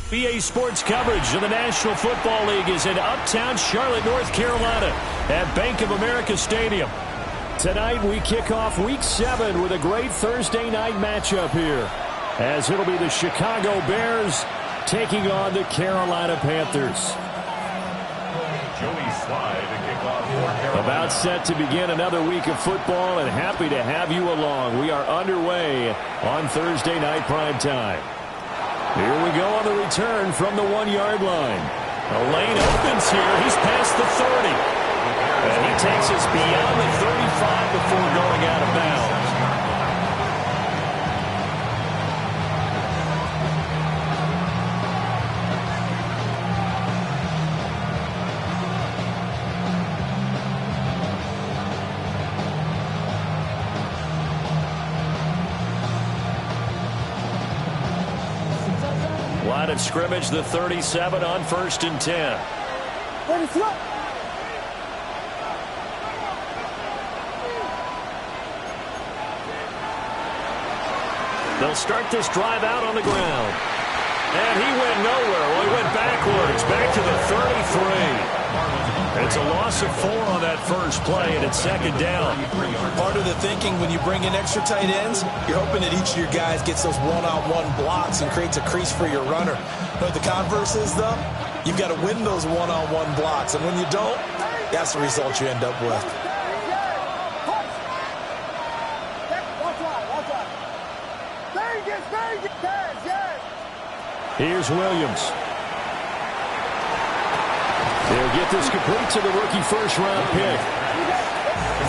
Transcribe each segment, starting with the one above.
BA Sports coverage of the National Football League is in uptown Charlotte, North Carolina at Bank of America Stadium. Tonight we kick off Week 7 with a great Thursday night matchup here, as it'll be the Chicago Bears taking on the Carolina Panthers. About set to begin another week of football, and happy to have you along. We are underway on Thursday night primetime. Here we go on the return from the 1-yard line. The lane opens here. He's past the 30. And he takes us beyond the 35 before going out of bounds. Line of scrimmage, the 37 on 1st and 10. They'll start this drive out on the ground. And he went nowhere. Well, he went backwards, back to the 33. It's a loss of 4 on that first play, and it's 2nd down. Part of the thinking when you bring in extra tight ends, you're hoping that each of your guys gets those one-on-one blocks and creates a crease for your runner. But the converse is, though, you've got to win those one-on-one blocks. And when you don't, that's the result you end up with. Here's Williams. They'll get this complete to the rookie first-round pick.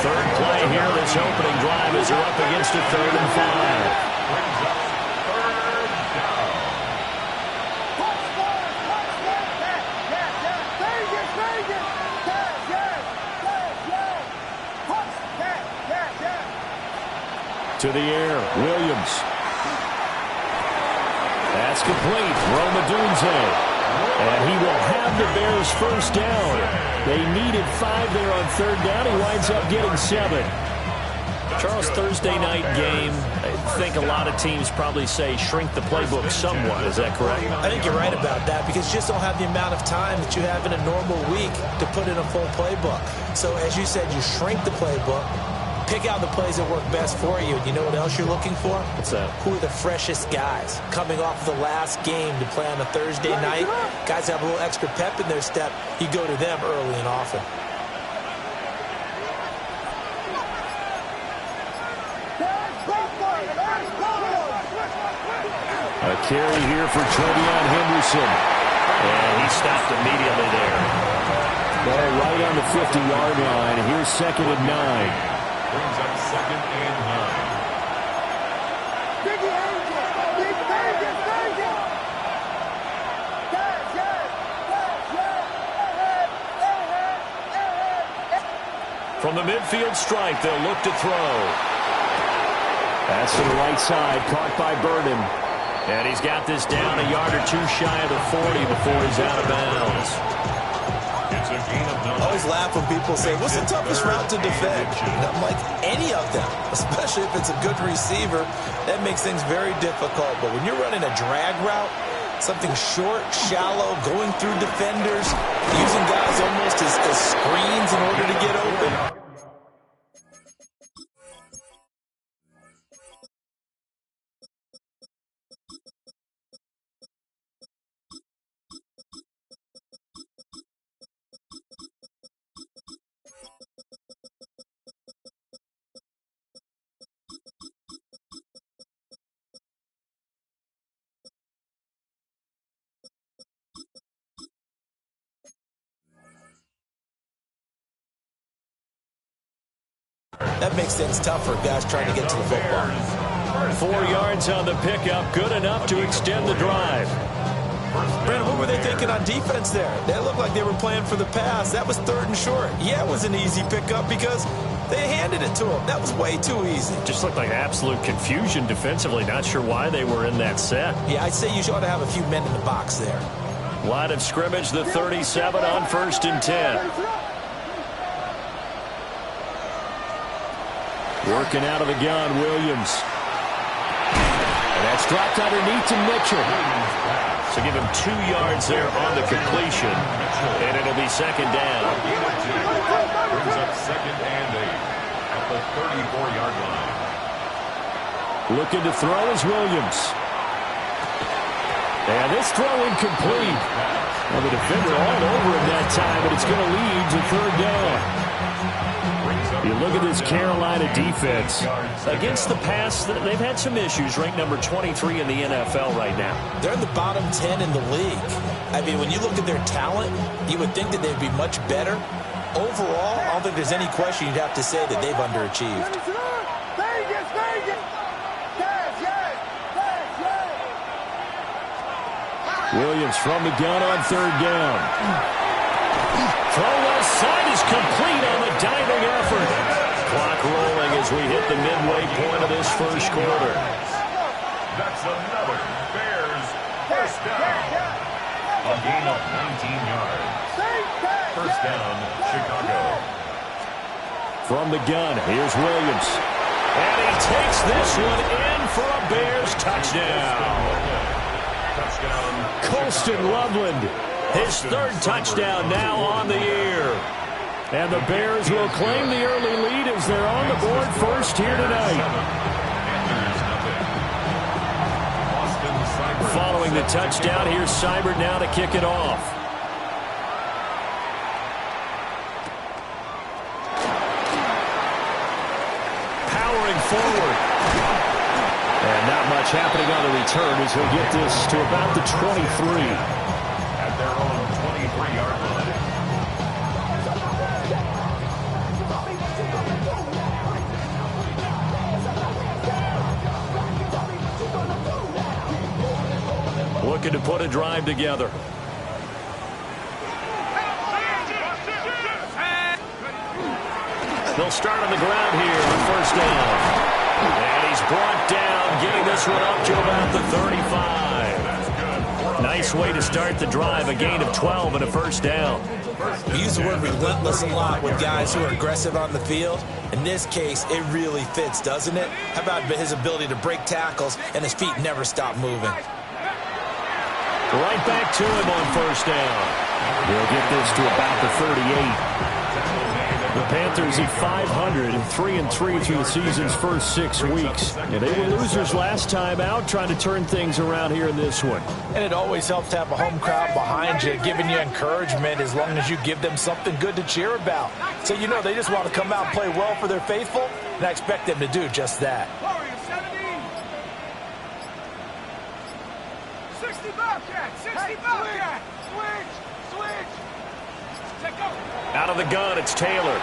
Third play here, this opening drive as they're up against a 3rd and 5. To the air, Williams. That's complete. Rome Odunze. And he will have the Bears first down. They needed 5 there on 3rd down. He winds up getting 7. Charles, Thursday night game, I think a lot of teams probably say shrink the playbook somewhat. Is that correct? I think you're right about that, because you just don't have the amount of time that you have in a normal week to put in a full playbook. So as you said, you shrink the playbook. Pick out the plays that work best for you. And you know what else you're looking for? What's that? Who are the freshest guys coming off the last game to play on a Thursday night? Guys have a little extra pep in their step. You go to them early and often. A carry here for Trevion Henderson. And he stopped immediately there. Ball right on the 50-yard line. Here's 2nd and 9. Brings up 2nd and 9. From the midfield stripe, they'll look to throw. That's to the right side, caught by Burden. And he's got this down a yard or 2 shy of the 40 before he's out of bounds. I always laugh when people say, what's the toughest route to defend? And I'm like, any of them, especially if it's a good receiver. That makes things very difficult. But when you're running a drag route, something short, shallow, going through defenders, using guys almost as screens in order to get open, makes things tough for guys trying to get to the football. 4 yards on the pickup, good enough to extend the drive. Brandon, what were they thinking on defense there? They looked like they were playing for the pass. That was 3rd and short. Yeah, it was an easy pickup because they handed it to them. That was way too easy. Just looked like absolute confusion defensively. Not sure why they were in that set. Yeah, I'd say you ought to have a few men in the box there. Line of scrimmage, the 37 on 1st and 10. Working out of the gun, Williams. And that's dropped underneath to Mitchell. So give him 2 yards there on the completion. And it'll be 2nd down. Brings up 2nd and 8 at the 34-yard line. Looking to throw is Williams. And this throw incomplete. Well, the defender all over him that time, but it's going to lead to 3rd down. You look at this Carolina defense. Against the pass, they've had some issues. Ranked number 23 in the NFL right now. They're in the bottom 10 in the league. I mean, when you look at their talent, you would think that they'd be much better. Overall, I don't think there's any question you'd have to say that they've underachieved. Williams from the gun on 3rd down. Throw left side is complete on the diving effort. Clock rolling as we hit the midway point of this 1st quarter. That's another Bears 1st down. A gain of 19 yards. 1st down, Chicago. From the gun, here's Williams. And he takes this one in for a Bears touchdown. Colston Loveland, his 3rd touchdown now on the year. And the Bears will claim the early lead as they're on the board first here tonight. Following the touchdown, here's Seibert now to kick it off. Powering forward. And not much happening on the return as he'll get this to about the 23. At their own 23-yard line. Looking to put a drive together. They'll start on the ground here on 1st down. And he's brought down, getting this one up to about the 35. Nice way to start the drive, a gain of 12 and a 1st down. We use the word relentless a lot with guys who are aggressive on the field. In this case, it really fits, doesn't it? How about his ability to break tackles and his feet never stop moving? Right back to him on 1st down. He'll get this to about the 38. The Panthers at 500 and 3-3 through the season's first 6 weeks. And they were losers last time out, trying to turn things around here in this one. And it always helps to have a home crowd behind you, giving you encouragement as long as you give them something good to cheer about. So you know they just want to come out and play well for their faithful, and I expect them to do just that. 60 Bobcat! 60 Bobcat! Switch! Out of the gun, it's Taylor.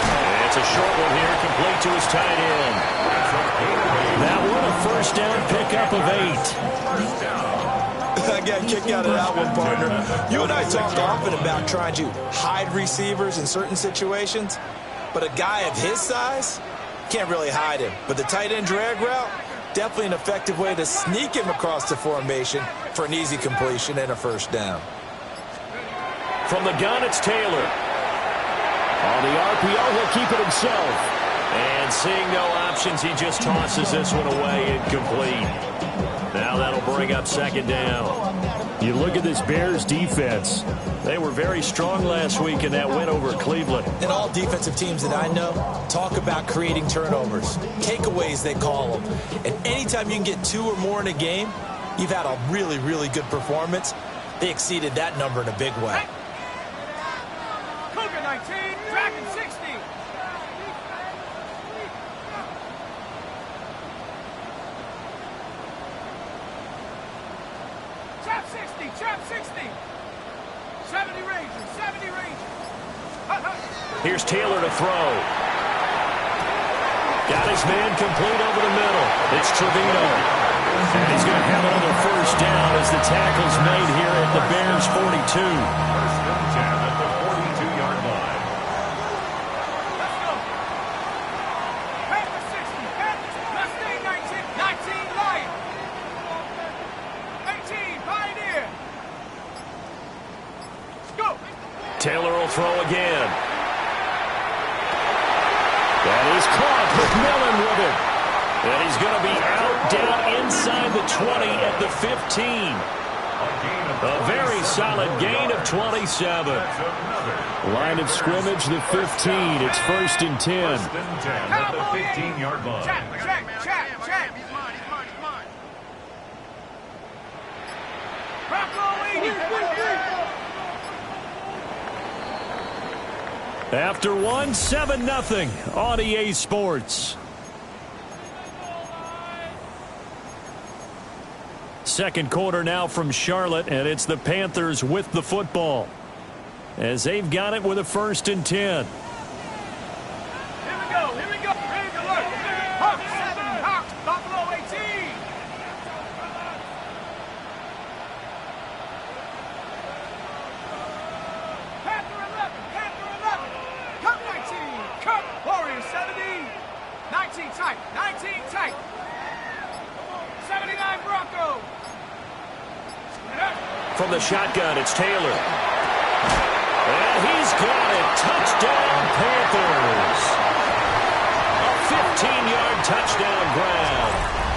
And it's a short one here, complete to his tight end. That one a 1st down pickup of 8. I got a kick out of that one, partner. You and I talk often about trying to hide receivers in certain situations, but a guy of his size can't really hide him. But the tight end drag route, definitely an effective way to sneak him across the formation for an easy completion and a 1st down. From the gun, it's Taylor. On the RPO, he'll keep it himself. And seeing no options, he just tosses this one away, incomplete. Now that'll bring up 2nd down. You look at this Bears defense. They were very strong last week in that win over Cleveland. And all defensive teams that I know talk about creating turnovers. Takeaways, they call them. And anytime you can get 2 or more in a game, you've had a really, really good performance. They exceeded that number in a big way. Cougar 19, Dragon 60. Trap 60, trap 60. 70 Rangers, 70 Rangers. Here's Taylor to throw. Got his man complete over the middle. It's Trevino. And he's going to have another first down as the tackle's made here at the Bears' 42. First and 10 at the 42-yard line. Let's go. Panthers 60. Panthers. Let's stay 19. 19 Lion. 18 Pioneer. Let's go. Taylor will throw again. That is caught with Millen with it. And he's going to be out down inside the 20 at the 15. A very solid gain of 27. Line of scrimmage, the 15. It's first and 10. First and 10 at the 15-yard line. Check. He's mine. Bronco 80. After one, 7-0 on EA Sports. Second quarter now from Charlotte, and it's the Panthers with the football as they've got it with a first and 10. Here we go. Ready to work. Hawks, Buffalo 18. Panther 11. Cup 19. Cup Warriors 70. 19 tight. 79 Bronco. From the shotgun, it's Taylor. And he's got it. Touchdown, Panthers. A 15-yard touchdown grab.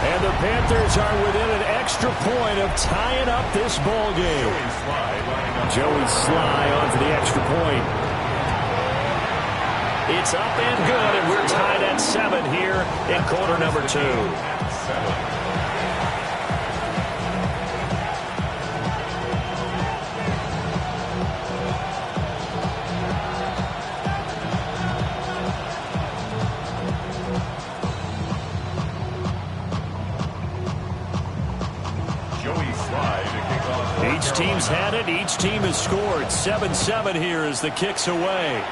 And the Panthers are within an extra point of tying up this ball game. Joey Sly on for the extra point. It's up and good, and we're tied at 7 here in quarter number 2. Each team's had it. Each team has scored. 7-7 here as the kick's away.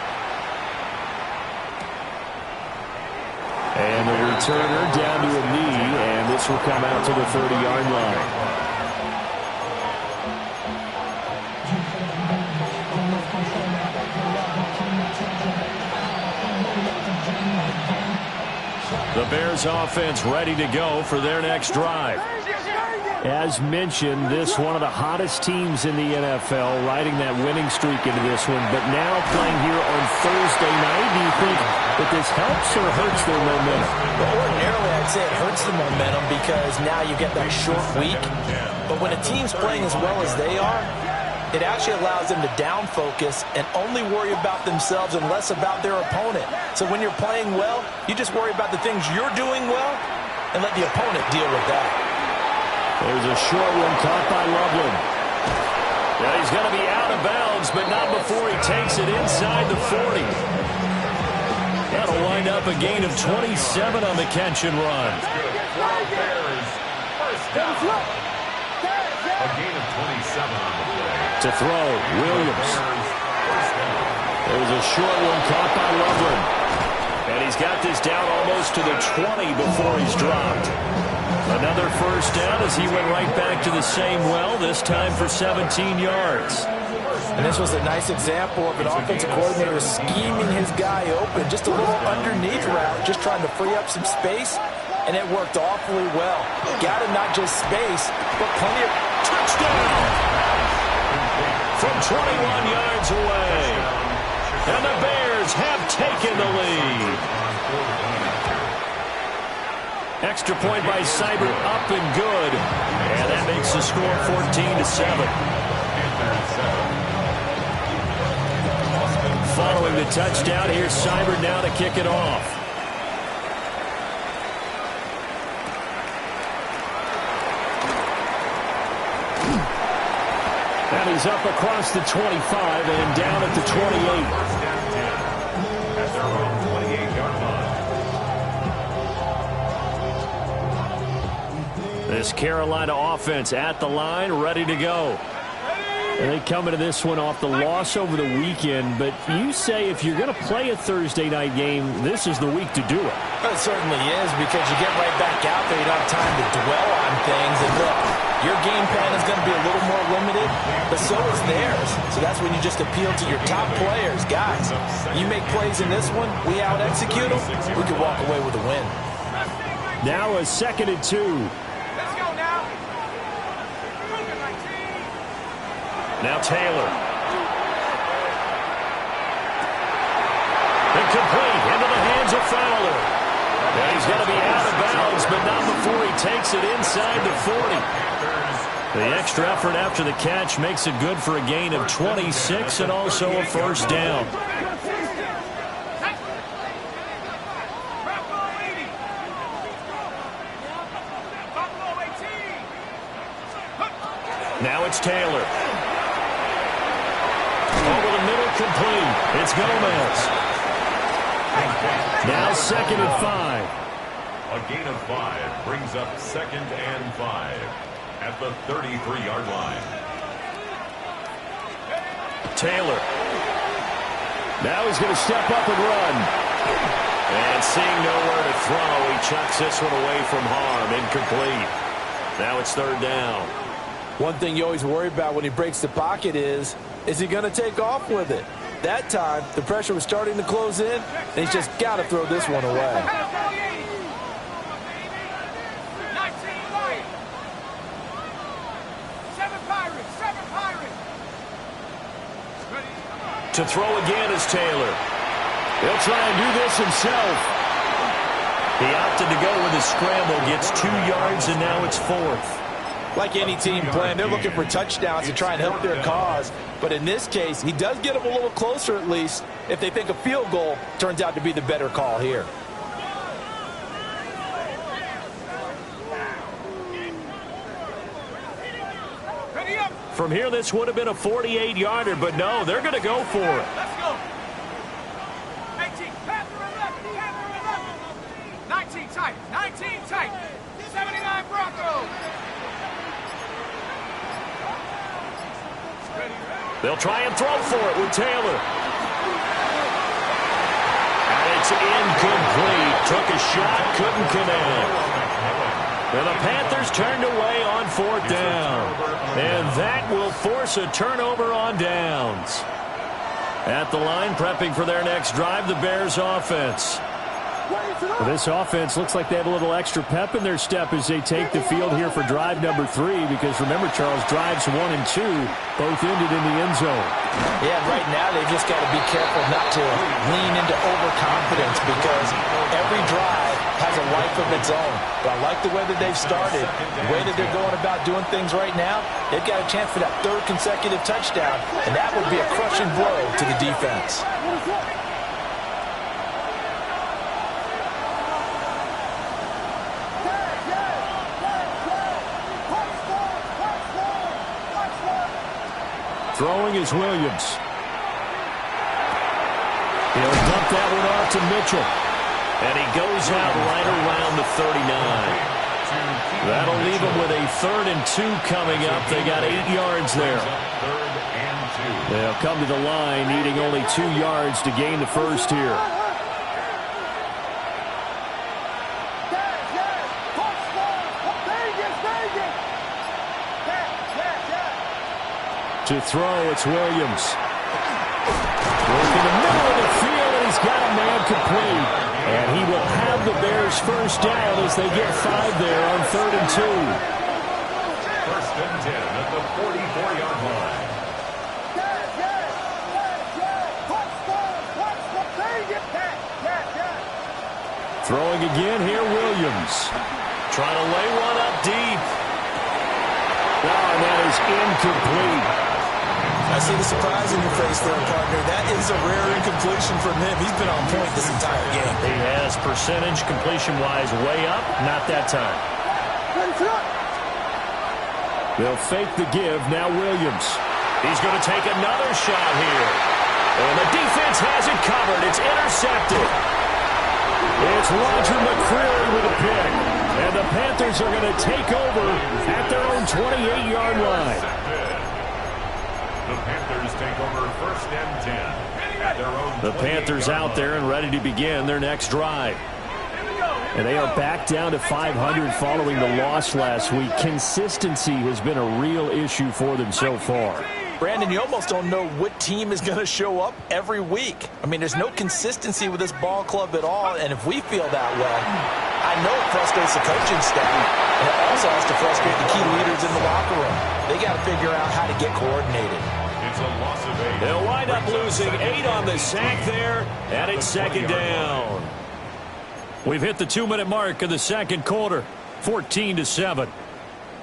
And the returner down to a knee, and this will come out to the 30-yard line. The Bears offense ready to go for their next drive. As mentioned, this one of the hottest teams in the NFL, riding that winning streak into this one, but now playing here on Thursday night. Do you think that this helps or hurts their momentum? Well, ordinarily, I'd say it hurts the momentum because now you get that short week. But when a team's playing as well as they are, it actually allows them to down focus and only worry about themselves and less about their opponent. So when you're playing well, you just worry about the things you're doing well and let the opponent deal with that. There's a short one caught by Loveland. Now he's going to be out of bounds, but not before he takes it inside the 40. That'll wind up a gain of 27 on the catch and run. First down. A gain of 27 on the play. To throw, Williams. There's a short one caught by Loveland. And he's got this down almost to the 20 before he's dropped. Another first down as he went right back to the same well, this time for 17 yards. And this was a nice example of an offensive coordinator scheming his guy open. Just a little underneath route, just trying to free up some space, and it worked awfully well. Got him not just space, but plenty of touchdown from 21 yards away. And the Bears have taken the lead. Extra point by Seibert, up and good. And that makes the score 14-7. Following the touchdown, here's Seibert now to kick it off. And he's up across the 25 and down at the 28. At their own 28-yard line. This Carolina offense at the line, ready to go. And they come into this one off the loss over the weekend, but you say if you're going to play a Thursday night game, this is the week to do it. Well, it certainly is, because you get right back out there. You don't have time to dwell on things. And look, your game plan is going to be a little more limited, but so is theirs. So that's when you just appeal to your top players. Guys, you make plays in this one, we out-execute them, we could walk away with a win. Now a 2nd and 2. Let's go now. Now Taylor. Incomplete into the hands of Fowler. And he's going to be out of bounds, but not before he takes it inside the 40. The extra effort after the catch makes it good for a gain of 26 and also a first down. Now it's Taylor. Over the middle, complete. It's Gomez. Now 2nd and 5. A gain of 5 brings up 2nd and 5 at the 33-yard line. Taylor. Now he's going to step up and run. And seeing nowhere to throw, he chucks this one away from harm. Incomplete. Now it's 3rd down. One thing you always worry about when he breaks the pocket is he going to take off with it? That time, the pressure was starting to close in, and he's just got to throw this one away. To throw again is Taylor. He'll try and do this himself. He opted to go with his scramble, gets 2 yards, and now it's 4th. Like any team playing, they're looking for touchdowns to try and help their cause. But in this case, he does get them a little closer at least if they think a field goal turns out to be the better call here. From here, this would have been a 48-yarder, but no, they're going to go for it. Let's go. 18, Panther 11, 19 tight, 19 tight, 79 Broncos. They'll try and throw for it with Taylor. And it's incomplete. Took a shot, couldn't connect. And the Panthers turned away on 4th down. And that will force a turnover on downs. At the line, prepping for their next drive, the Bears offense. Well, this offense looks like they have a little extra pep in their step as they take the field here for drive number 3, because remember, Charles, drives 1 and 2 both ended in the end zone. Yeah, right now they've just got to be careful not to lean into overconfidence, because every drive has a life of its own. But I like the way that they've started, the way that they're going about doing things right now. They've got a chance for that 3rd consecutive touchdown, and that would be a crushing blow to the defense. Throwing is Williams. He'll dump that one off to Mitchell. And he goes out right around the 39. That'll leave him with a 3rd and 2 coming up. They got 8 yards there. They'll come to the line needing only 2 yards to gain the first here. To throw, it's Williams. Work in the middle of the field, and he's got a man complete. And he will have the Bears first down as they get 5 there on 3rd and 2. 1st and 10 at the 44-yard line. Throwing again here, Williams. Trying to lay one up deep. Oh, and that is incomplete. I see the surprise in your face there, partner. That is a rare incompletion from him. He's been on point this entire game. He has percentage completion-wise way up. Not that time. They'll fake the give. Now Williams. He's going to take another shot here. And the defense has it covered. It's intercepted. It's Roger McCreary with a pick. And the Panthers are going to take over at their own 28-yard line. The Panthers take over 1st and 10 at their own. The Panthers out there and ready to begin their next drive. And they are back down to 500 following the loss last week. Consistency has been a real issue for them so far. Brandon, you almost don't know what team is going to show up every week. I mean, there's no consistency with this ball club at all, and if we feel that way, I know it frustrates the coaching staff, and it also has to frustrate the key leaders in the locker room. They got to figure out how to get coordinated. It's a loss of 8. They'll wind up losing 8 on the sack there, and it's 2nd down. We've hit the 2-minute mark of the second quarter, 14-7.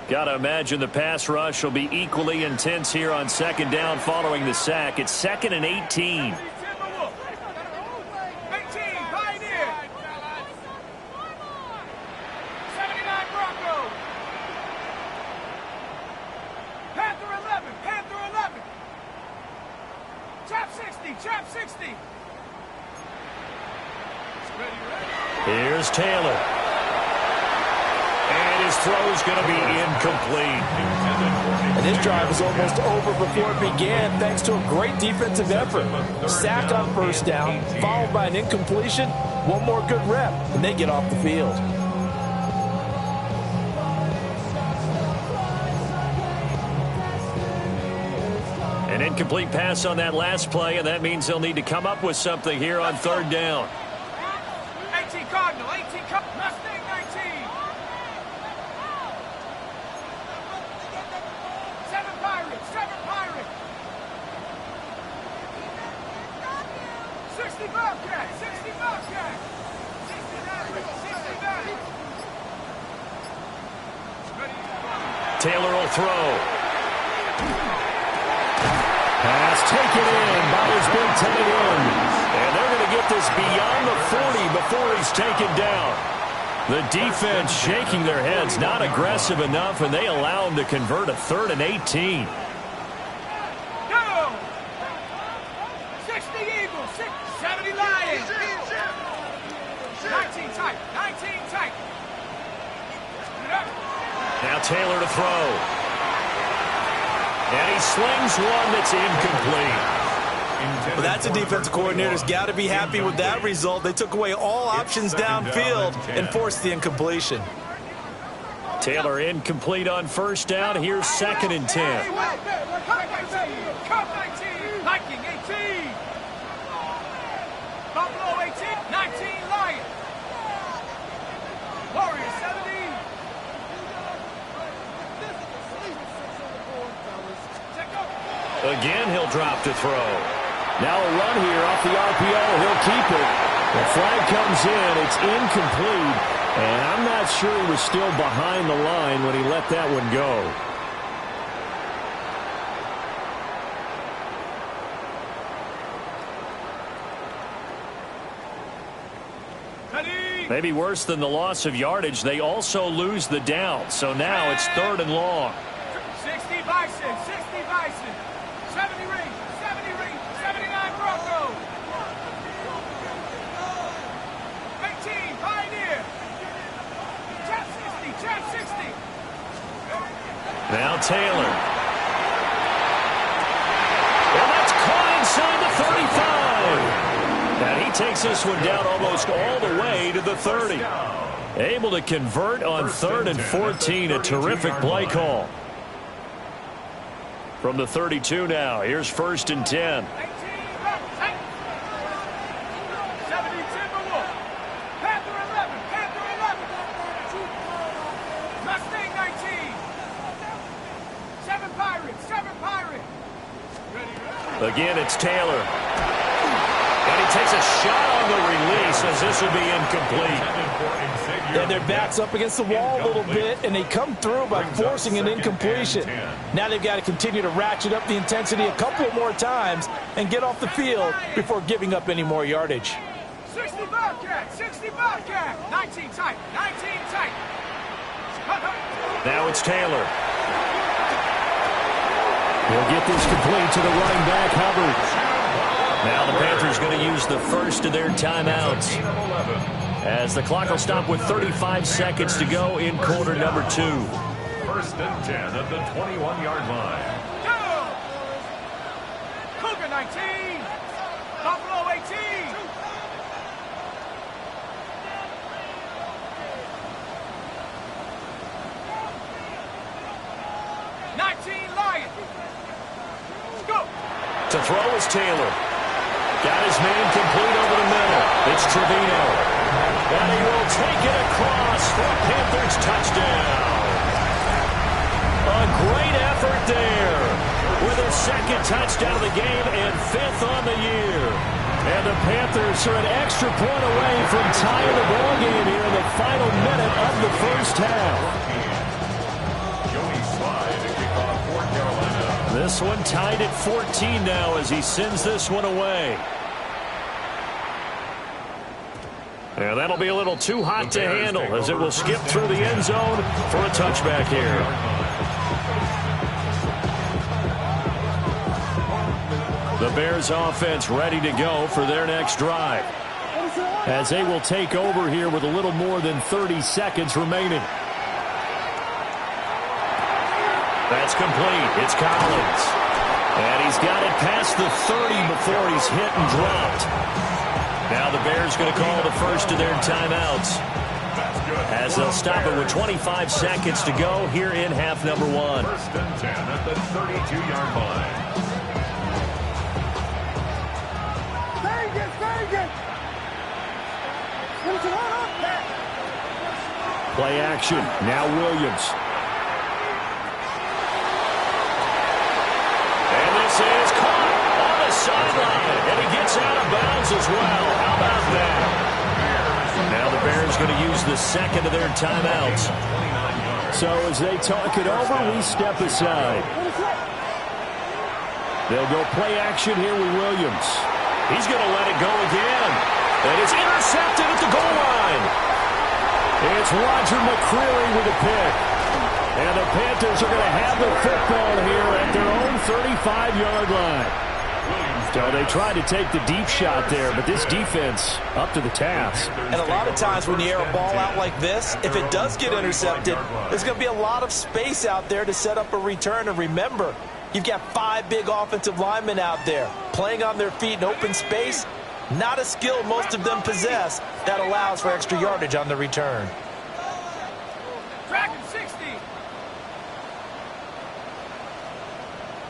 Got to imagine the pass rush will be equally intense here on 2nd down following the sack. It's 2nd and 18. 18, Pioneer. 79 Bronco. Panther 11, Panther 11. Trap 60, Trap 60. Here's Taylor. And his throw is going to be incomplete. And this drive is almost over before it began thanks to a great defensive effort. Sack on 1st down, followed by an incompletion. One more good rep, and they get off the field. An incomplete pass on that last play, and that means they'll need to come up with something here on 3rd down. 18 Cardinal, 18 Cardinal, Mustang 19. 7 Pirates, 7 Pirates. 60 Bobcat, 60 Bobcat. 69. Taylor will throw. Pass taken in by his big tight end. And they're going to get this beyond the 40 before he's taken down. The defense shaking their heads, not aggressive enough, and they allow him to convert a 3rd and 18. Go! 60 Eagles, 70 Lions. 19 tight, 19 tight. Now Taylor to throw. And he slings one that's incomplete. Well, that's a defensive coordinator's got to be happy with that result. They took away all options downfield and forced the incompletion. Taylor incomplete on 1st down. Here's 2nd and 10. Cup 19, Viking 18. Buffalo 18, 19 Lions. Warriors 70. Again, he'll drop to throw. Now a run here off the RPO. He'll keep it. The flag comes in. It's incomplete. And I'm not sure he was still behind the line when he let that one go. Maybe worse than the loss of yardage, they also lose the down. So now it's 3rd and long. 60 Bison, 60 Bison. 70 rings, 79 Bronco. 18 Pioneer. Trap 60. Now Taylor. And that's caught inside the 35. And he takes this one down almost all the way to the 30. Able to convert on 3rd and 14. A terrific play call. From the 32 now, here's 1st and 10. 70 Timberwolf. Panther 11, Panther 11. Mustang 19. 7 Pirates, 7 Pirates. Again, it's Taylor. And he takes a shot on the release as this will be incomplete. And their back's up against the wall a little bit, and they come through by forcing an incompletion. Now they've got to continue to ratchet up the intensity a couple more times and get off the field before giving up any more yardage. 60 Bobcat, 60 Bobcat. 19 tight, 19 tight. Now it's Taylor. He'll get this complete to the running back, Hubbard. Now the Panthers going to use the first of their timeouts, as the clock will stop with 35 seconds to go in quarter number 2. 1st and 10 at the 21-yard line. Go! Tiger 19. Buffalo 18. Lion. Go. To throw is Taylor. Got his man complete over the middle. It's Trevino. And he will take it across for a Panthers touchdown. A great effort there with their second touchdown of the game and 5th on the year. And the Panthers are an extra point away from tying the ball game here in the final minute of the first half. This one tied at 14 now as he sends this one away. And that'll be a little too hot to handle as it will skip through the end zone for a touchback here. The Bears offense ready to go for their next drive, as they will take over here with a little more than 30 seconds remaining. That's complete. It's Collins. And he's got it past the 30 before he's hit and dropped. Now the Bears going to call the first of their timeouts, as they'll stop it with 25 seconds to go here in half number 1. First and 10 at the 32-yard line. Play action. Now Williams. And this is caught on the sideline. And he gets out of bounds as well. How about that? Now the Bears going to use the second of their timeouts. So as they talk it over, we step aside. They'll go play action here with Williams. He's going to let it go again. And it's intercepted at the goal line. It's Roger McCreary with a pick. And the Panthers are going to have the football here at their own 35-yard line. So they tried to take the deep shot there, but this defense up to the task. And a lot of times when you air a ball out like this, if it does get intercepted, there's going to be a lot of space out there to set up a return. And remember, you've got 5 big offensive linemen out there playing on their feet in open space. Not a skill most of them possess that allows for extra yardage on the return. Dragon 60.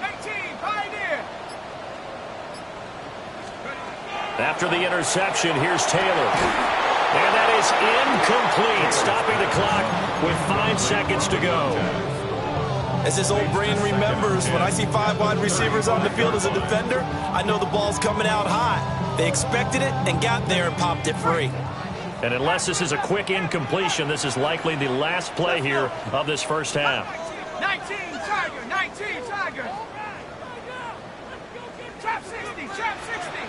19, Pioneer. After the interception, here's Taylor. And that is incomplete, stopping the clock with 5 seconds to go. As his old brain remembers, when I see 5 wide receivers on the field as a defender, I know the ball's coming out hot. They expected it and got there and popped it free. And unless this is a quick incompletion, this is likely the last play here of this first half. 19, Tiger, 19, Tiger. Trap 60, trap 60.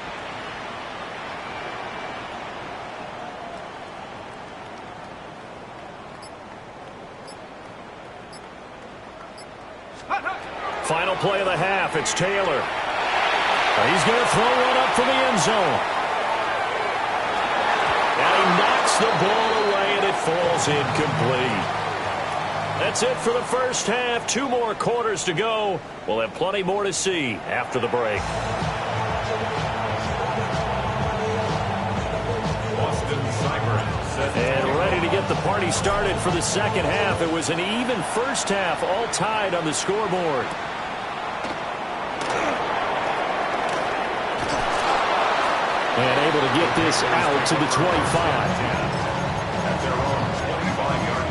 Final play of the half, it's Taylor. He's going to throw one up for the end zone. And he knocks the ball away, and it falls incomplete. That's it for the first half. 2 more quarters to go. We'll have plenty more to see after the break. And ready to get the party started for the second half. It was an even first half, all tied on the scoreboard. And able to get this out to the 25. At their own 25-yard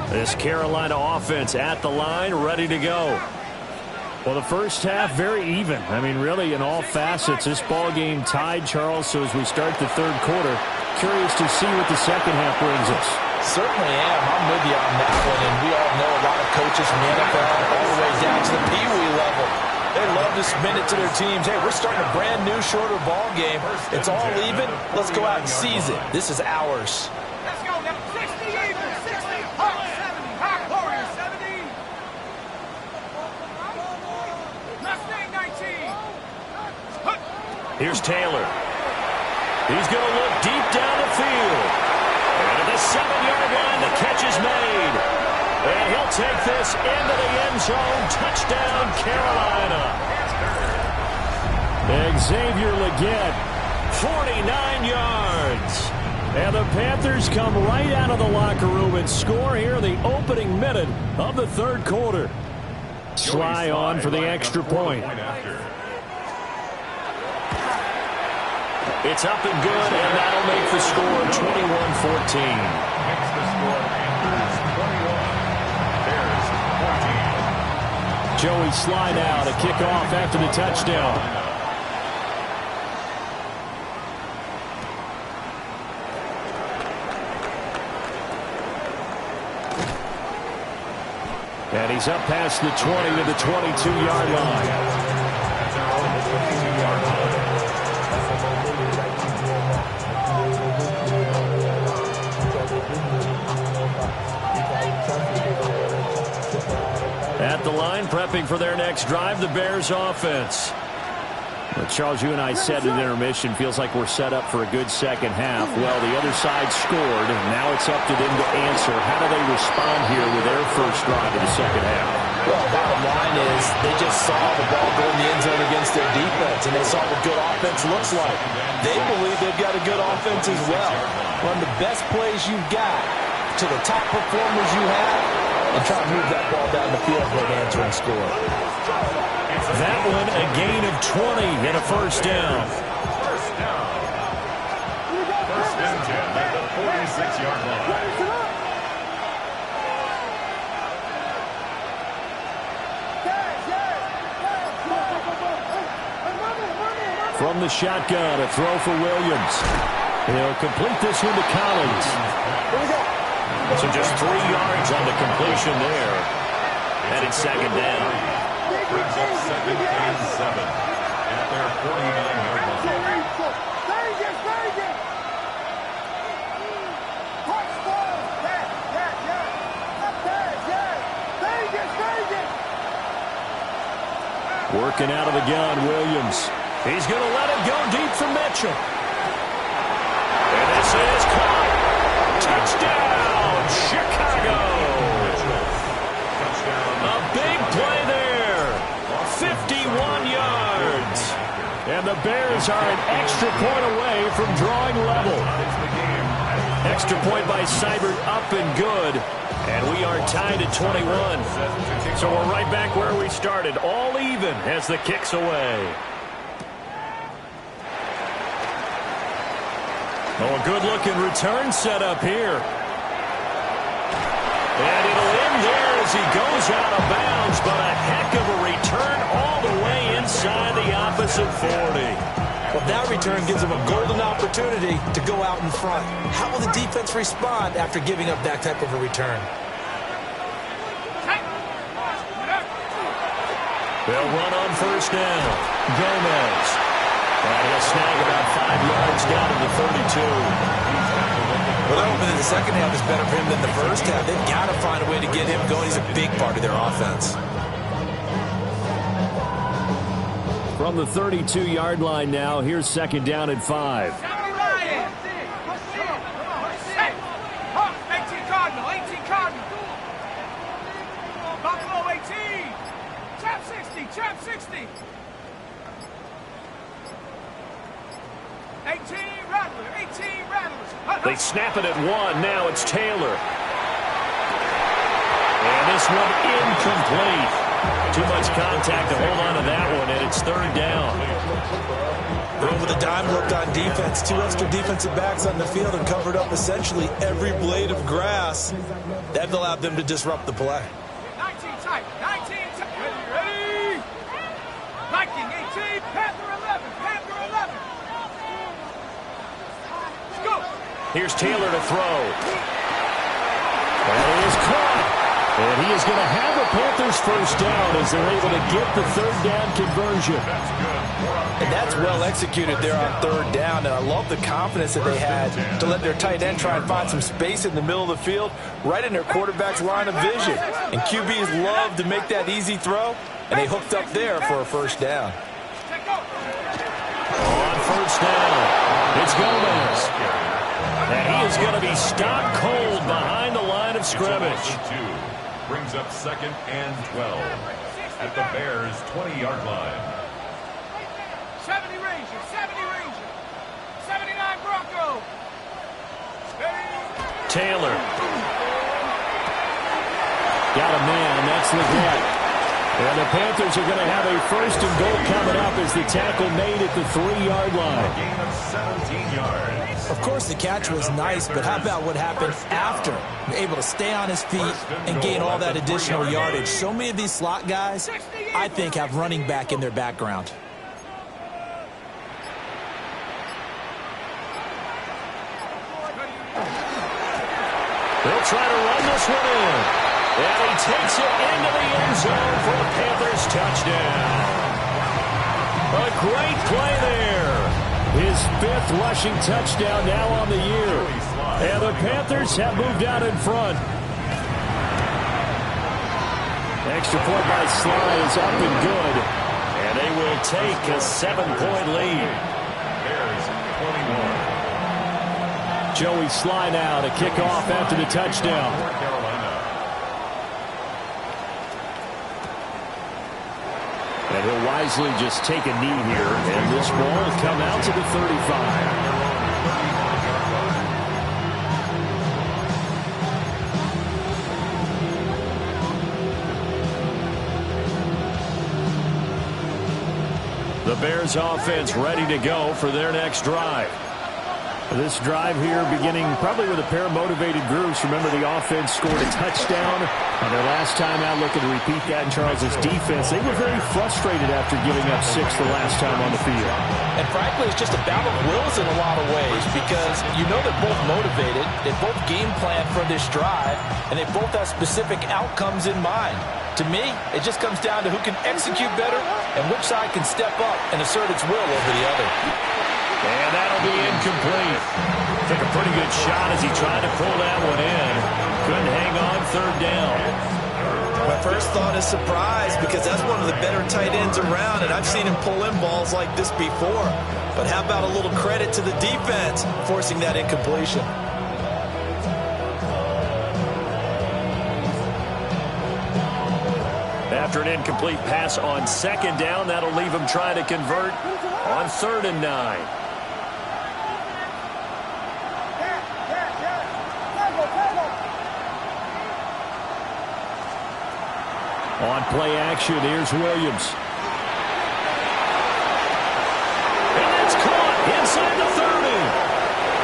line. This Carolina offense at the line, ready to go. Well, the first half, very even. I mean, really, in all facets, this ball game tied, Charles. So as we start the third quarter, curious to see what the second half brings us. Certainly am. I'm with you on that one. And we all know a lot of coaches from the NFL all the way down to the Pee Wee level. They love to spin it to their teams. Hey, we're starting a brand new, shorter ball game. It's all even. Let's go out and seize it. This is ours. Let's go now. 60 even. 60. Hawk 70. Hawk Warrior 70. Mustang 19. Here's Taylor. He's going to look deep down the field. And at the 7-yard line, the catch is made. And he'll take this into the end zone. Touchdown, Carolina. Xavier Legette, 49 yards. And the Panthers come right out of the locker room and score here in the opening minute of the third quarter. Sly on for the extra point. It's up and good, and that'll make the score 21-14. Makes the score Panthers 21, Bears 14. Joey Sly now to kick off after the touchdown. And he's up past the 20 to the 22-yard line. That's around the 22-yard line. At the line, prepping for their next drive, the Bears offense. Well, Charles, you and I said at intermission, feels like we're set up for a good second half. Well, the other side scored, and now it's up to them to answer. How do they respond here with their first drive of the second half? Well, bottom line is they just saw the ball go in the end zone against their defense, and they saw what good offense looks like. They believe they've got a good offense as well. Run the best plays you've got to the top performers you have, and try to move that ball down the field for an answering score. That one, a gain of 20 and a first down. First down. First and 10 at the 46-yard line. From the shotgun, a throw for Williams. He'll complete this one to Collins. So just 3 yards on the completion there. And it's second down. Brings up second and 7 at their 49-yard line. Working out of the gun, Williams. He's going to let it go deep for Mitchell. And this is caught. Touchdown, Chicago. A big play there. 51 yards. And the Bears are an extra point away from drawing level. Extra point by Seibert up and good. And we are tied at 21. So we're right back where we started. All even as the kick's away. Oh, a good-looking return set up here. And it'll end there as he goes out of bounds, but a heck of a return all the way inside the opposite 40. Well, that return gives them a golden opportunity to go out in front. How will the defense respond after giving up that type of a return? They'll run on first down. Gomez. And he'll snag about 5 yards down to the 32. Well, they're hoping that the second half is better for him than the first half. They've got to find a way to get him going. He's a big part of their offense. From the 32-yard line now, here's second down and 5. 18 Cardinal, 18 Cardinal. Buffalo 18. Trap 60, trap 60. 18 Rattler, 18 Rattlers. They snap it at 1. Now it's Taylor. And this one incomplete. Too much contact to hold on to that one, and it's third down. Over the dime looked on defense. 2 extra defensive backs on the field and covered up essentially every blade of grass. That allowed them to disrupt the play. 19 tight, 19 tight. Ready? Viking 18, Panther 11, Panther 11. Let's go. Here's Taylor to throw. And it is caught. And he is going to have a Panthers first down as they're able to get the third down conversion. And that's well executed there on third down. And I love the confidence that they had to let their tight end try and find some space in the middle of the field, right in their quarterback's line of vision. And QBs love to make that easy throw, and they hooked up there for a first down. On first down, it's Gomez. And he is going to be stopped cold behind the line of scrimmage. brings up 2nd and 12 at the Bears' 20-yard line. 70 Ranger, 70 Ranger, 79 Bronco. Taylor. Got a man. That's Leggett. And the Panthers are going to have a 1st and goal coming up as the tackle made at the 3-yard line. A gain of 17 yards. Of course, the catch was nice, but how about what happened after? Able to stay on his feet and gain all that additional yardage. So many of these slot guys, I think, have running back in their background. They'll try to run this one in. And he takes it into the end zone for a Panthers touchdown. A great play there. His 5th rushing touchdown now on the year. And the Panthers have moved out in front. Extra point by Sly is up and good. And they will take a 7-point lead. Bears 21. Joey Sly now to kick off after the touchdown. And he'll wisely just take a knee here, and this ball will come out to the 35. The Bears offense ready to go for their next drive. This drive here beginning probably with a pair of motivated groups. Remember, the offense scored a touchdown on their last time out, looking to repeat that in Charles's defense. They were very frustrated after giving up 6 the last time on the field. And frankly, it's just a battle of wills in a lot of ways because you know they're both motivated, they both game plan for this drive, and they both have specific outcomes in mind. To me, it just comes down to who can execute better and which side can step up and assert its will over the other. And that'll be incomplete. Took a pretty good shot as he tried to pull that one in. Couldn't hang on 3rd down. My first thought is surprise because that's one of the better tight ends around, and I've seen him pull in balls like this before. But how about a little credit to the defense forcing that incompletion? After an incomplete pass on 2nd down, that'll leave him trying to convert on 3rd and 9. On play action, here's Williams. And it's caught inside the 30.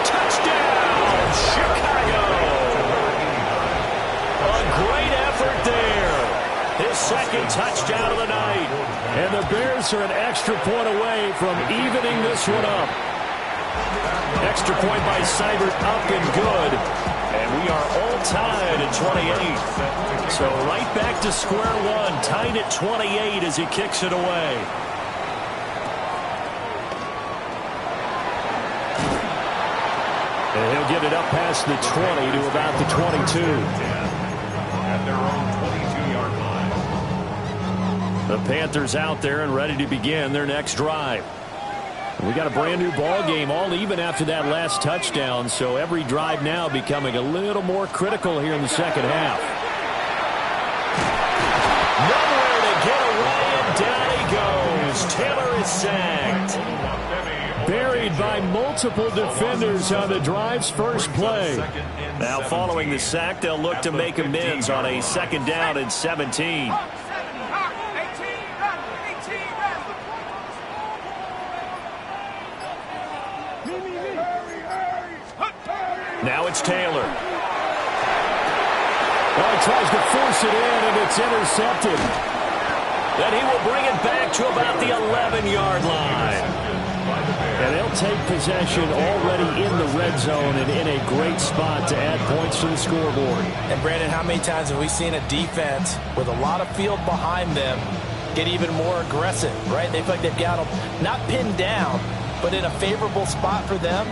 Touchdown, Chicago. A great effort there. His 2nd touchdown of the night. And the Bears are an extra point away from evening this one up. Extra point by Seibert, up and good. And we are all tied at 28. So right back to square one, tied at 28 as he kicks it away. And he'll get it up past the 20 to about the 22. At their own 22-yard line. The Panthers out there and ready to begin their next drive. We got a brand new ball game, all even after that last touchdown, so every drive now becoming a little more critical here in the 2nd half. Nowhere to get away, and down he goes. Taylor is sacked. Buried by multiple defenders on the drive's first play. Now following the sack, they'll look to make amends on a 2nd down and 17. Now it's Taylor. Well, he tries to force it in, and it's intercepted. Then he will bring it back to about the 11-yard line. And they'll take possession already in the red zone and in a great spot to add points to the scoreboard. And, Brandon, how many times have we seen a defense with a lot of field behind them get even more aggressive, right? They feel like they've got them not pinned down, but in a favorable spot for them.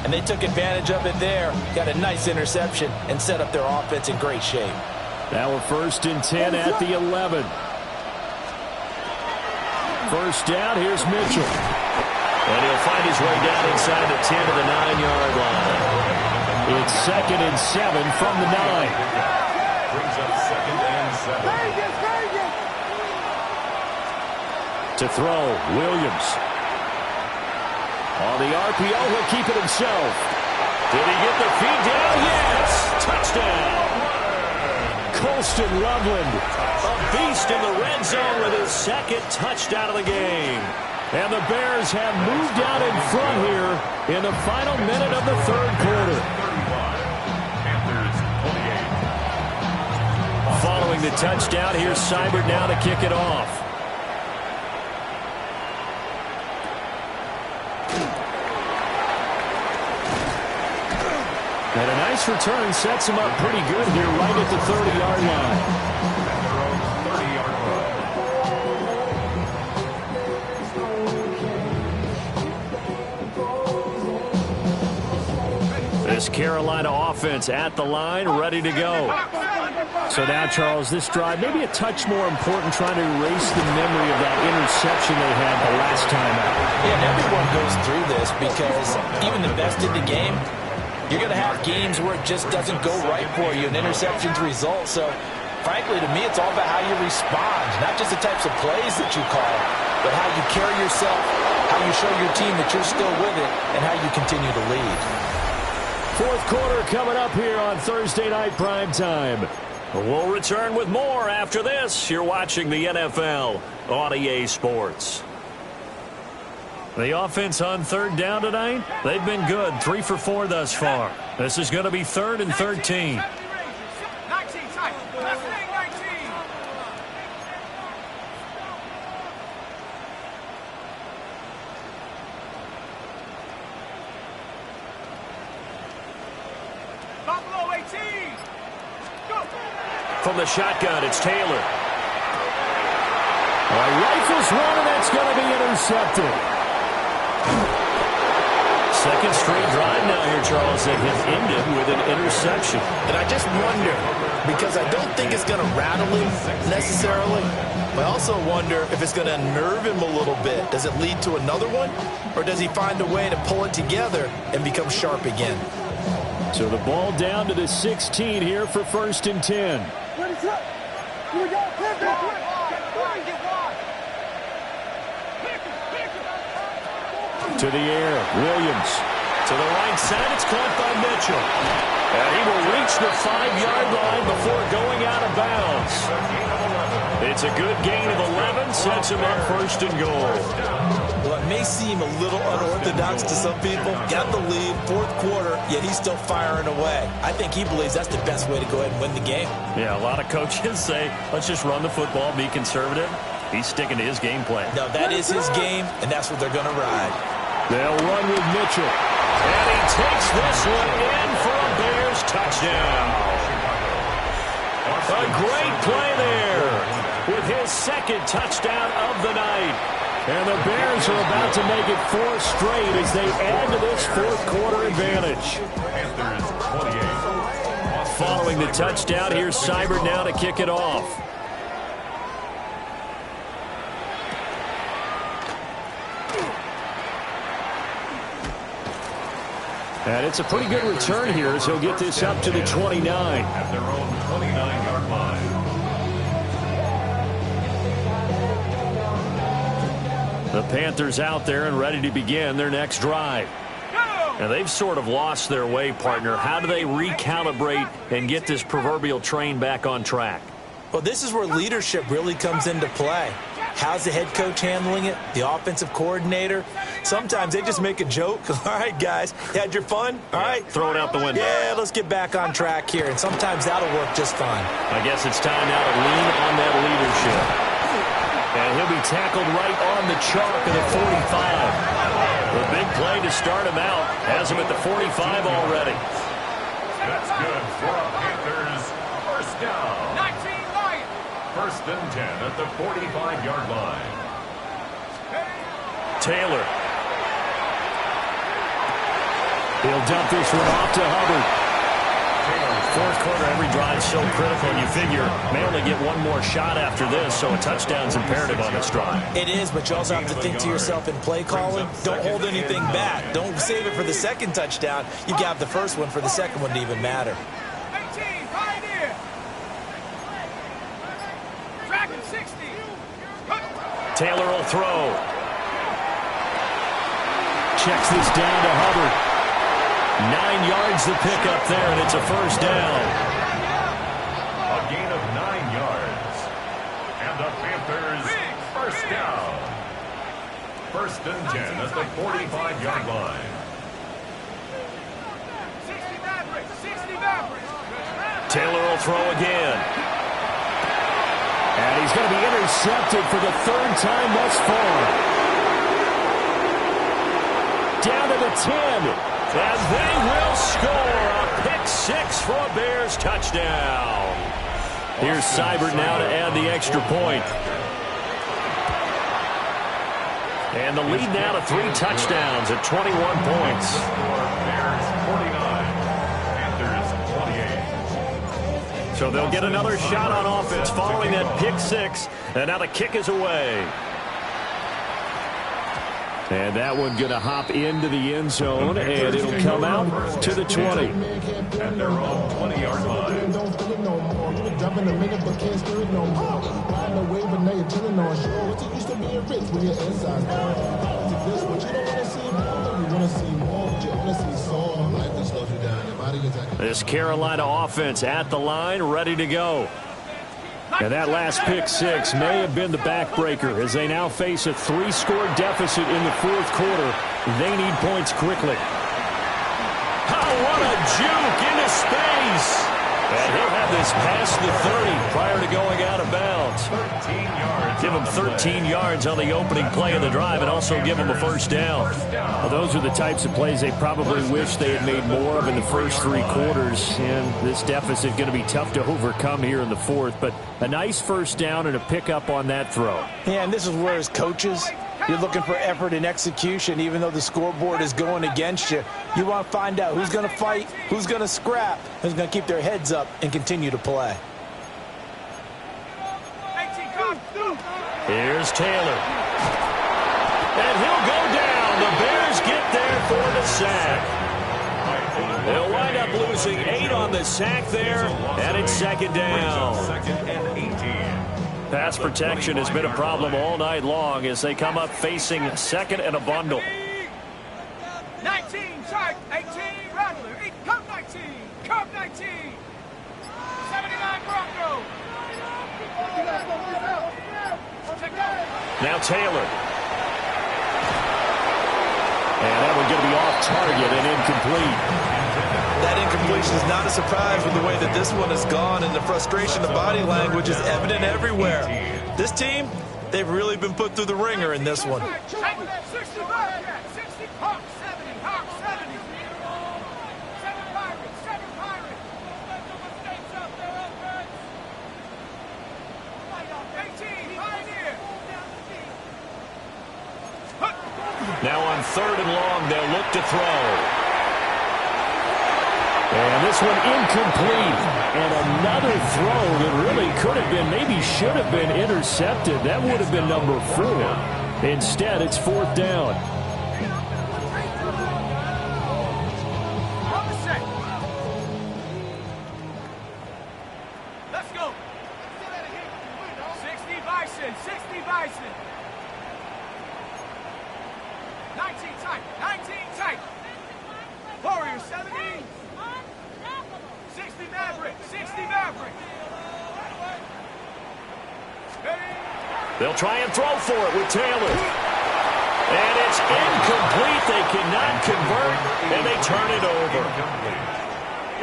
And they took advantage of it there, got a nice interception, and set up their offense in great shape. Now we're 1st and 10 at the 11. First down, here's Mitchell. And he'll find his way down inside the 10 to the 9-yard line. It's 2nd and 7 from the 9. Brings up 2nd and To throw, Williams. On the RPO, he'll keep it himself. Did he get the feed down? Yes! Touchdown! Colston Loveland, a beast in the red zone with his second touchdown of the game. And the Bears have moved out in front here in the final minute of the third quarter. Following the touchdown, here's Seibert now to kick it off. And a nice return sets him up pretty good here right at the 30-yard line. This Carolina offense at the line, ready to go. So now, Charles, this drive maybe a touch more important, trying to erase the memory of that interception they had the last time out. Yeah, and everyone goes through this because even the best in the game, you're going to have games where it just doesn't go right for you, and interceptions result. So, frankly, to me, it's all about how you respond, not just the types of plays that you call, but how you carry yourself, how you show your team that you're still with it, and how you continue to lead. Fourth quarter coming up here on Thursday Night Prime Time. We'll return with more after this. You're watching the NFL on EA Sports. The offense on third down tonight, they've been good. 3 for 4 thus far. This is going to be 3rd and 13. 19 tight. Left wing 19. Buffalo 18. Go. From the shotgun, it's Taylor. Rifles one, and that's going to be intercepted. Second straight drive now here, Charles, that has ended with an interception. And I just wonder, because I don't think it's going to rattle him necessarily, but I also wonder if it's going to unnerve him a little bit. Does it lead to another one, or does he find a way to pull it together and become sharp again? So the ball down to the 16 here for 1st and 10. Here we go. To the air, Williams. To the right side, it's caught by Mitchell. And he will reach the 5-yard line before going out of bounds. It's a good gain of 11, sets him up 1st and goal. Well, it may seem a little unorthodox to some people. Got the lead, 4th quarter, yet he's still firing away. I think he believes that's the best way to go ahead and win the game. Yeah, a lot of coaches say, let's just run the football, be conservative. He's sticking to his game plan. No, that is his game, and that's what they're going to ride. They'll run with Mitchell. And he takes this one in for a Bears touchdown. A great play there with his second touchdown of the night. And the Bears are about to make it 4 straight as they add to this 4th quarter advantage. Following the touchdown, here's Seibert now to kick it off. And it's a pretty good return here as he'll get this up to the 29. At their own 29-yard line. The Panthers out there and ready to begin their next drive. And they've sort of lost their way, partner. How do they recalibrate and get this proverbial train back on track? Well, this is where leadership really comes into play. How's the head coach handling it? The offensive coordinator? Sometimes they just make a joke. All right, guys, you had your fun? All right. Throw it out the window. Yeah, let's get back on track here. And sometimes that'll work just fine. I guess it's time now to lean on that leadership. And he'll be tackled right on the chalk of the 45. The big play to start him out has him at the 45 already. That's good for a Panthers first down. 19 Lions. 1st and 10 at the 45-yard line. Taylor. He'll dump this one off to Hubbard. 4th quarter, every drive so critical, and you figure may only get one more shot after this, so a touchdown's imperative on this drive. It is, but you also have to think to yourself in play calling, don't hold anything back. Don't save it for the second touchdown. You got the first one for the second one to even matter. 18, Pioneer. Track and 60. Taylor will throw. Checks this down to Hubbard. 9 yards the pickup there, and it's a first down. A gain of 9 yards. And the Panthers first down. 1st and 10 at the 45-yard line. 60 Mavericks. Taylor will throw again. And he's going to be intercepted for the 3rd time thus far. Down to the 10. And they will score a pick 6 for a Bears touchdown. Here's Seibert now to add the extra point. And the lead now to 3 touchdowns at 21 points. Bears 49, Panthers 28. So they'll get another shot on offense following that pick 6. And now the kick is away. And that one going to hop into the end zone, and it'll come out to the 20. At their own 20-yard line. This Carolina offense at the line, ready to go. And that last pick 6 may have been the backbreaker as they now face a 3-score deficit in the 4th quarter. They need points quickly. Oh, what a juke into space. And he'll have this past the 30 prior to going out of bounds. 13 yards. Give him 13 yards on the opening play of the drive and also give him a first down. Well, those are the types of plays they probably wish they had made more of in the first 3 quarters. And this deficit going to be tough to overcome here in the 4th. But a nice first down and a pickup on that throw. Yeah, and this is where as coaches, you're looking for effort and execution, even though the scoreboard is going against you. You want to find out who's going to fight, who's going to scrap, who's going to keep their heads up and continue to play. Here's Taylor. And he'll go down. The Bears get there for the sack. They'll wind up losing 8 on the sack there, and it's 2nd down. 2nd and 18. Pass protection has been a problem all night long as they come up facing 2nd and a bundle. 19, Shark, 18, Rattler, 8, Cub 19, Cub 19, 79 Bronco. Now Taylor. And that one going to be off target and incomplete. That incompletion is not a surprise with the way that this one has gone, and the frustration, the body language is evident everywhere. This team, they've really been put through the ringer in this one. 60, Hawk 70, Hawk 70. 7 Pirates, 7 Pirates. 18, Pioneer. Now on 3rd and long, they'll look to throw. And this one incomplete. And another throw that really could have been, maybe should have been intercepted. That would have been number 4. Instead, it's 4th down. Let's go. 60 Bison, 60 Bison. 19 tight, 19 tight. Warrior 70. 60 Maverick, 60 Maverick. They'll try and throw for it with Taylor. And it's incomplete. They cannot convert, and they turn it over.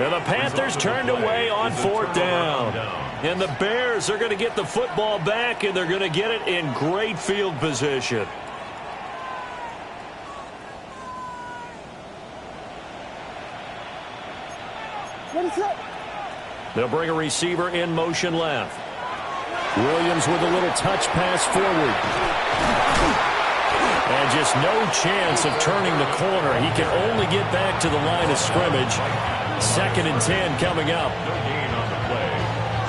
And the Panthers turned away on 4th down. And the Bears are going to get the football back, and they're going to get it in great field position. They'll bring a receiver in motion left. Williams with a little touch pass forward. And just no chance of turning the corner. He can only get back to the line of scrimmage. 2nd and 10 coming up.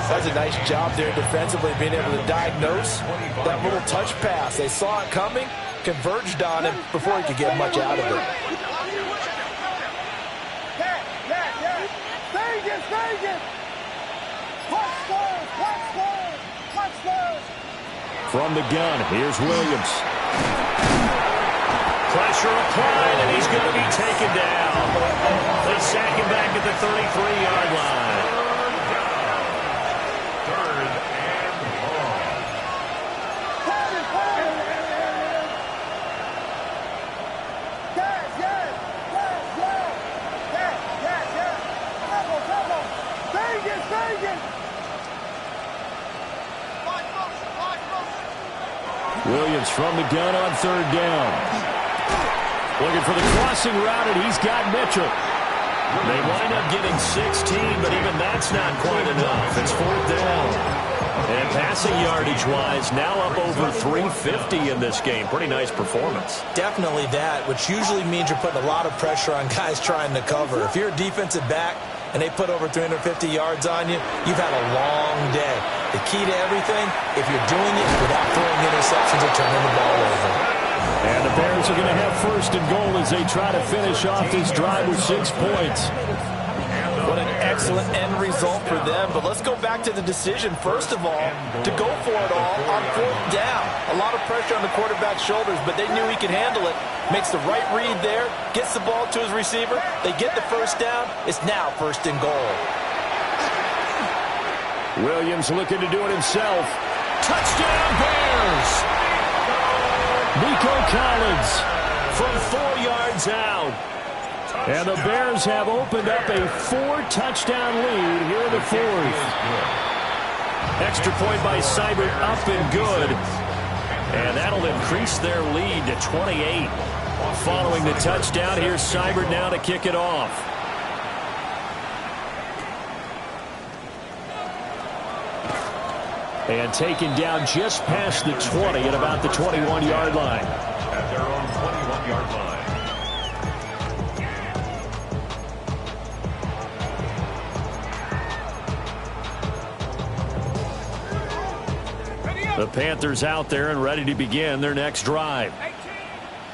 That's a nice job there defensively, being able to diagnose that little touch pass. They saw it coming, converged on him before he could get much out of it. From the gun, here's Williams. Pressure applied, and he's going to be taken down. They sack him back at the 33-yard line. Third and long. Williams from the gun on third down. Looking for the crossing route, and he's got Mitchell. They wind up getting 16, but even that's not quite enough. It's fourth down. And passing yardage-wise, now up over 350 in this game. Pretty nice performance. Definitely that, which usually means you're putting a lot of pressure on guys trying to cover. If you're a defensive back and they put over 350 yards on you, you've had a long day. The key to everything, if you're doing it without throwing interceptions or turning the ball over. And the Bears are going to have first and goal as they try to finish off this drive with 6 points. What an excellent end result for them. But let's go back to the decision, first of all, to go for it all on fourth down. A lot of pressure on the quarterback's shoulders, but they knew he could handle it. Makes the right read there, gets the ball to his receiver. They get the first down. It's now first and goal. Williams looking to do it himself. Touchdown, Bears! Nico Collins from 4 yards out. And the Bears have opened up a 4-touchdown lead here in the fourth. Extra point by Seibert up and good. And that'll increase their lead to 28. Following the touchdown, here's Seibert now to kick it off. And taken down just past the 20 at about the 21-yard line. At their own 21-yard line. The Panthers out there and ready to begin their next drive.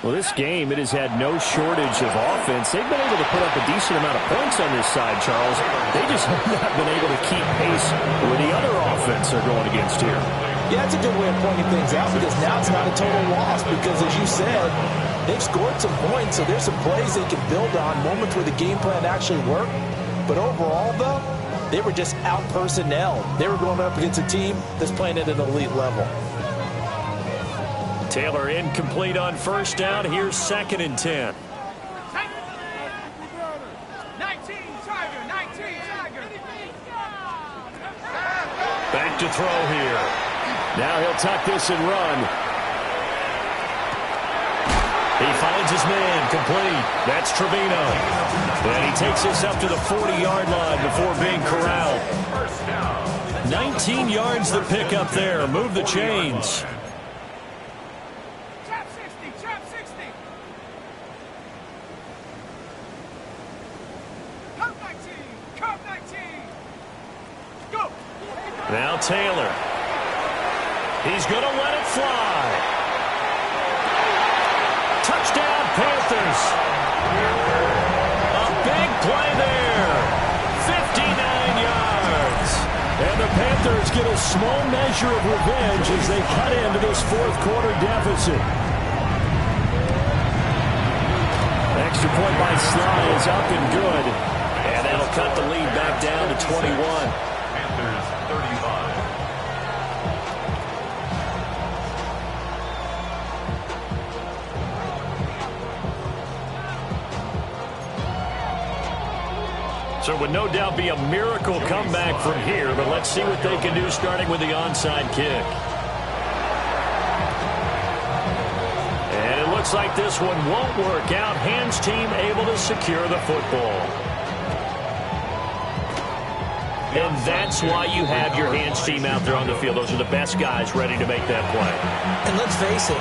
Well, this game, it has had no shortage of offense. They've been able to put up a decent amount of points on this side, Charles. They just have not been able to keep pace with the other offense they're going against here. Yeah, that's a good way of pointing things out because now it's not a total loss because, as you said, they've scored some points, so there's some plays they can build on, moments where the game plan actually worked. But overall, though, they were just out-personnel. They were going up against a team that's playing at an elite level. Taylor incomplete on first down. Here's 2nd and 10. 19, Tiger, 19, Tiger. Back to throw here. Now he'll tuck this and run. He finds his man, complete. That's Trevino. And he takes this up to the 40-yard line before being corralled. 19 yards the pick up there. Move the chains. Trap 60, trap 60. Cup 19, cup 19. Go. Now Taylor. He's going to let it fly. Touchdown, Panthers. A big play there. 59 yards. And the Panthers get a small measure of revenge as they cut into this fourth-quarter deficit. Extra point by Sly is up and good. And that'll cut the lead back down to 21. Panthers 35. So it would no doubt be a miracle comeback from here, but let's see what they can do starting with the onside kick. And it looks like this one won't work out. Hands team able to secure the football. And that's why you have your hands team out there on the field. Those are the best guys ready to make that play. And let's face it,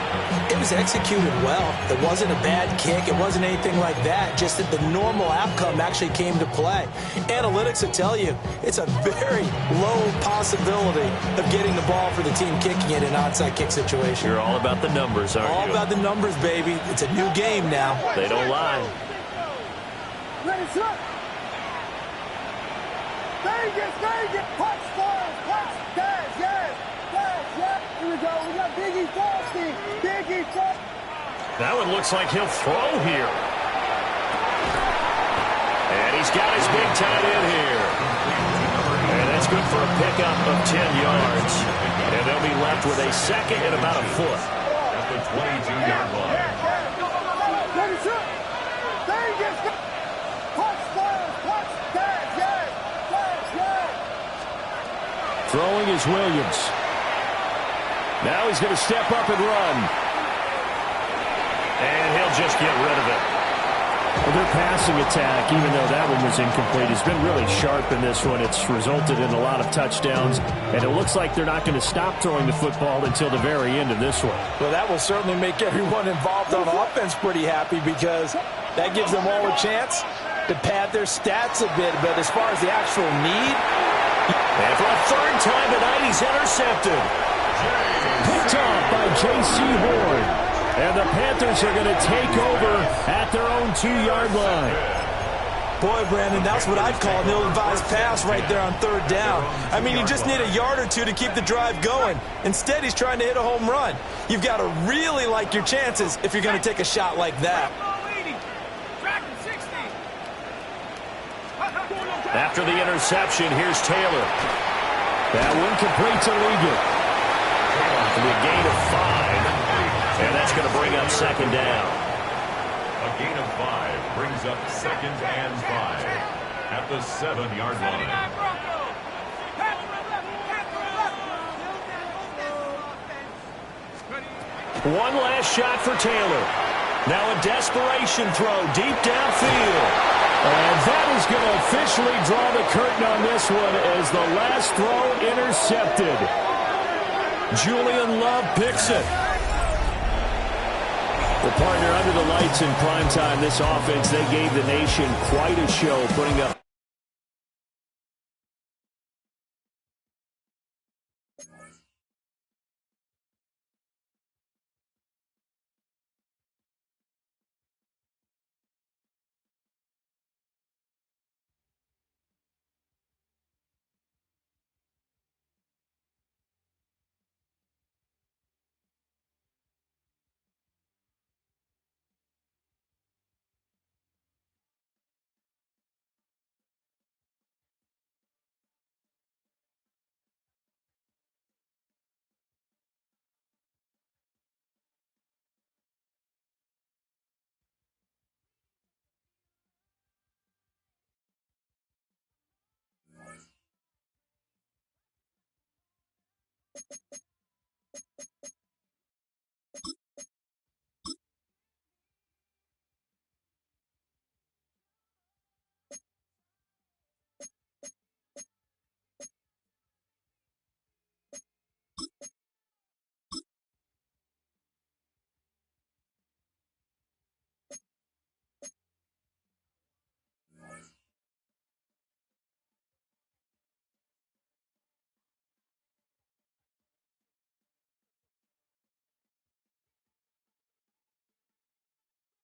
it was executed well. It wasn't a bad kick. It wasn't anything like that. Just that the normal outcome actually came to play. Analytics will tell you it's a very low possibility of getting the ball for the team kicking it in an onside kick situation. You're all about the numbers, aren't you? All about the numbers, baby. It's a new game now. They don't lie. Ready, set. Vegas, Vegas, punch, forward, punch, dash, yes, here we go, we got That one looks like he'll throw here. And he's got his big tight end here. And that's good for a pickup of 10 yards. And they'll be left with a second and about a foot. At the 22-yard line. Throwing is Williams. Now he's going to step up and run. And he'll just get rid of it. Well, their passing attack, even though that one was incomplete, has been really sharp in this one. It's resulted in a lot of touchdowns, and it looks like they're not going to stop throwing the football until the very end of this one. Well, that will certainly make everyone involved on offense pretty happy because that gives them all a chance to pad their stats a bit. But as far as the actual need... And for a third time tonight, he's intercepted. Picked off by J.C. Horn. And the Panthers are going to take over at their own 2-yard line. Boy, Brandon, that's what I'd call an ill-advised pass right there on third down. I mean, you just need a yard or two to keep the drive going. Instead, he's trying to hit a home run. You've got to really like your chances if you're going to take a shot like that. After the interception, here's Taylor. That one complete to Ligon. To be a gain of 5. And that's going to bring up second down. A gain of 5 brings up second and 5 at the 7-yard line. One last shot for Taylor. Now a desperation throw deep downfield. And that is going to officially draw the curtain on this one as the last throw intercepted. Julian Love picks it. Well, partner, under the lights in primetime, this offense, they gave the nation quite a show, putting up